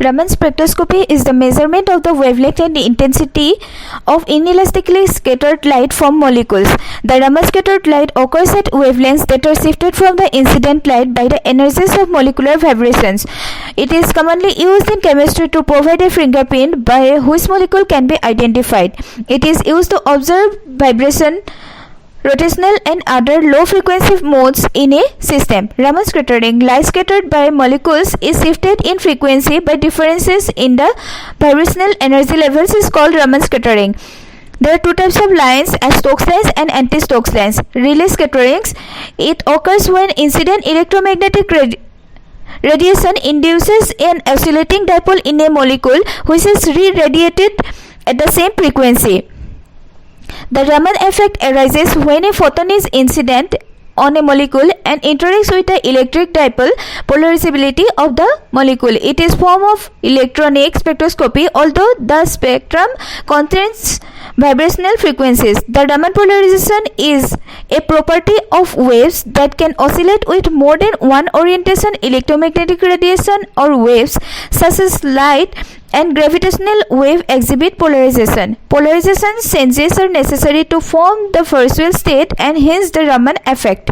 Raman spectroscopy is the measurement of the wavelength and intensity of inelastically scattered light from molecules. The Raman scattered light occurs at wavelengths that are shifted from the incident light by the energies of molecular vibrations. It is commonly used in chemistry to provide a fingerprint by which molecule can be identified. It is used to observe vibration, rotational and other low-frequency modes in a system. Raman scattering, light scattered by molecules is shifted in frequency by differences in the vibrational energy levels is called Raman scattering. There are two types of lines, as Stokes lines and anti-Stokes lines. Relay scatterings, it occurs when incident electromagnetic radiation induces an oscillating dipole in a molecule which is re-radiated at the same frequency. The Raman effect arises when a photon is incident on a molecule and interacts with the electric dipole polarizability of the molecule. It is form of electronic spectroscopy, although the spectrum contains vibrational frequencies. The Raman polarization is a property of waves that can oscillate with more than one orientation. Electromagnetic radiation or waves such as light and gravitational wave exhibit polarization. Polarization changes are necessary to form the first wave state and hence the Raman effect.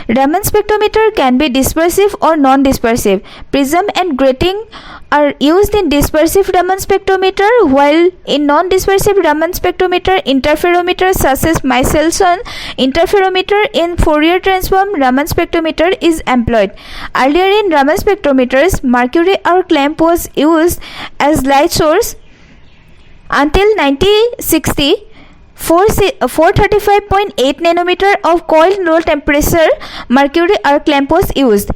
Raman spectrometer can be dispersive or non-dispersive. Prism and grating are used in dispersive Raman spectrometer, while in non-dispersive Raman spectrometer, interferometer such as Michelson interferometer in Fourier transform Raman spectrometer is employed. Earlier in Raman spectrometers, mercury arc lamp was used as light source. Until 1960, 435.8 nanometer of coil low temperature mercury arc lamp was used.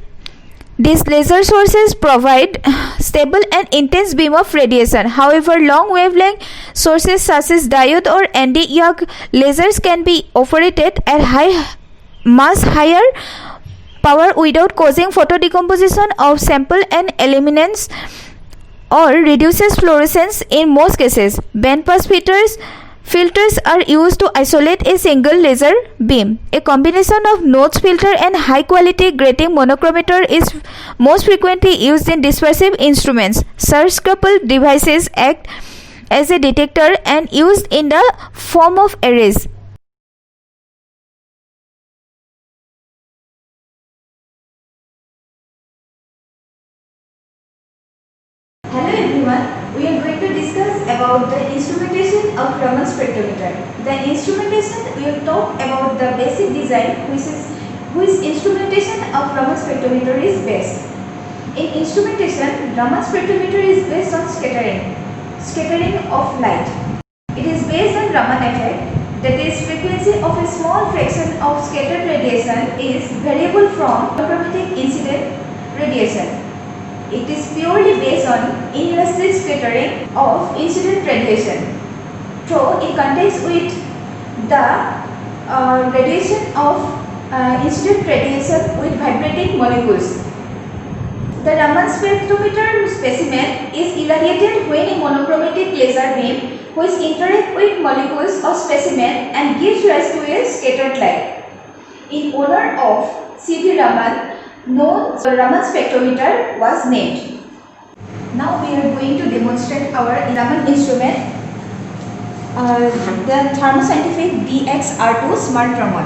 These laser sources provide stable and intense beam of radiation. However, long wavelength sources such as diode or ND-Young lasers can be operated at much higher power without causing photodecomposition of sample and eliminates or reduces fluorescence in most cases. Bandpass filters are used to isolate a single laser beam. A combination of notch filter and high quality grating monochromator is most frequently used in dispersive instruments. Surge couple devices act as a detector and used in the form of arrays. Hello everyone, we are going to discuss about the instrumentation of Raman spectrometer. The instrumentation, we will talk about the basic design which instrumentation of Raman spectrometer is based. In instrumentation, Raman spectrometer is based on scattering of light. It is based on Raman effect, that is frequency of a small fraction of scattered radiation is variable from monochromatic incident radiation. It is purely based on inelastic scattering of incident radiation. So, it contains with the radiation of incident radiation with vibrating molecules. The Raman spectrometer specimen is irradiated when a monochromatic laser beam which interacts with molecules of specimen and gives rise to a scattered light. In honor of C.V. Raman, no Raman spectrometer was named. Now we are going to demonstrate our Raman instrument, the Thermoscientific DXR2 Smart Raman.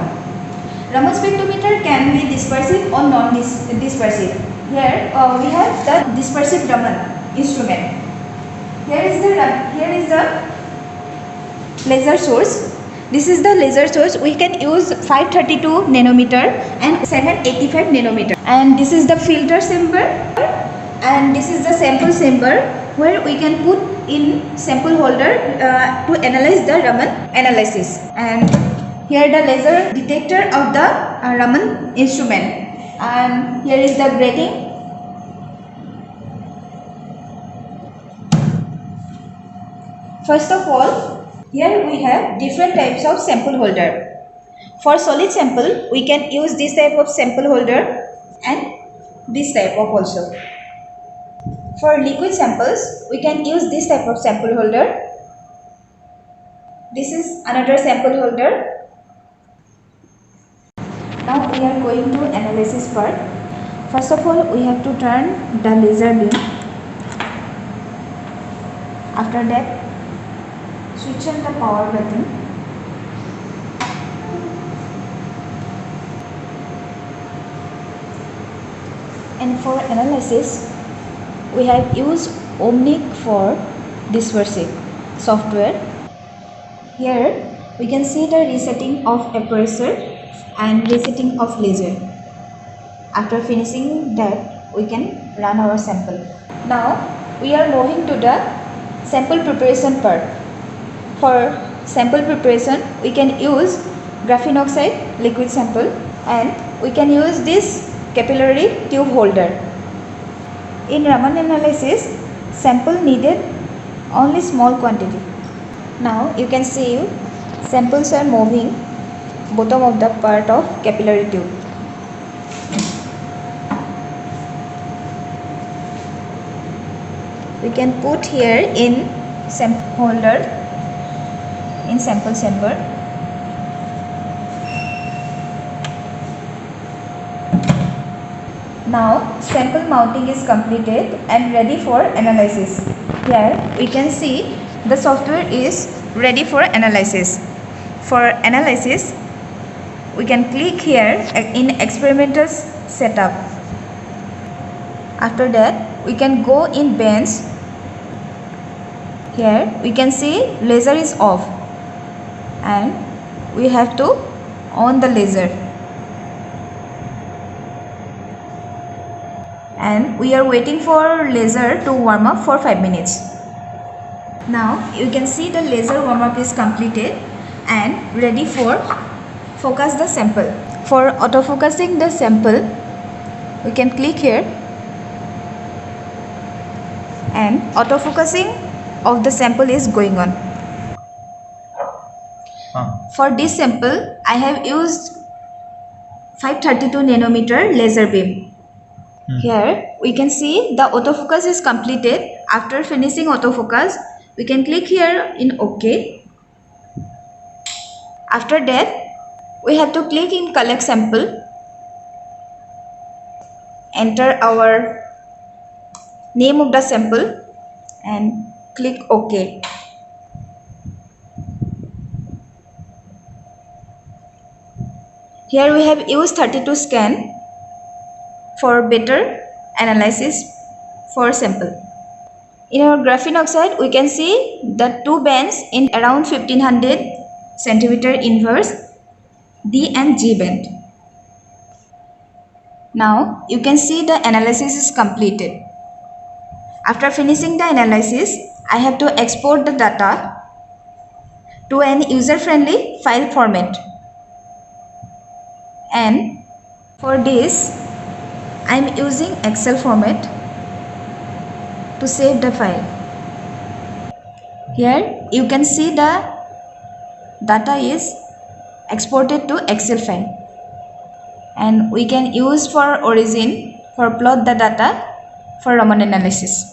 Raman spectrometer can be dispersive or non-dispersive. Here we have the dispersive Raman instrument. Here is the laser source. This is the laser source. We can use 532 nanometer and 785 nanometer. And this is the filter chamber, and this is the sample chamber where we can put in sample holder to analyze the Raman analysis. And here the laser detector of the Raman instrument. And here is the grating. First of all, here we have different types of sample holder. For solid sample, we can use this type of sample holder and this type of also. For liquid samples, we can use this type of sample holder. This is another sample holder. Now we are going to analysis part. First of all, we have to turn the laser beam After that, switch on the power button. And for analysis, we have used Omnic for dispersive software. Here we can see the resetting of aperture and resetting of laser. After finishing that, we can run our sample. Now we are moving to the sample preparation part. For sample preparation, we can use graphene oxide liquid sample, and we can use this capillary tube holder. In Raman analysis, sample needed only small quantity. Now you can see samples are moving bottom of the part of capillary tube. We can put here in sample holder in sample chamber. Now sample mounting is completed and ready for analysis. Here we can see the software is ready for analysis. For analysis, we can click here in experimental setup. After that, we can go in bench. Here we can see laser is off and we have to on the laser. And we are waiting for laser to warm up for 5 minutes. Now you can see the laser warm up is completed and ready for focus the sample. For autofocusing the sample, we can click here and autofocusing of the sample is going on. For this sample, I have used 532 nanometer laser beam. Here we can see the autofocus is completed. After finishing autofocus, we can click here in OK. After that, we have to click in collect sample, enter our name of the sample and click OK. Here we have used 32 scan for better analysis for sample. In our graphene oxide, we can see the two bands in around 1500 centimeter inverse, D and G band. Now you can see the analysis is completed. After finishing the analysis, I have to export the data to an user-friendly file format. And for this, I am using Excel format to save the file. Here you can see the data is exported to Excel file, and we can use for origin for plot the data for Raman analysis.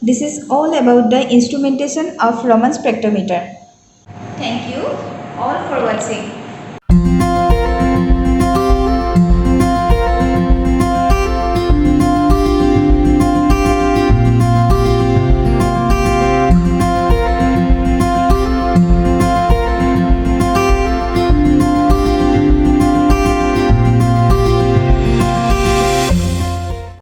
This is all about the instrumentation of Raman spectrometer. Thank you all for watching.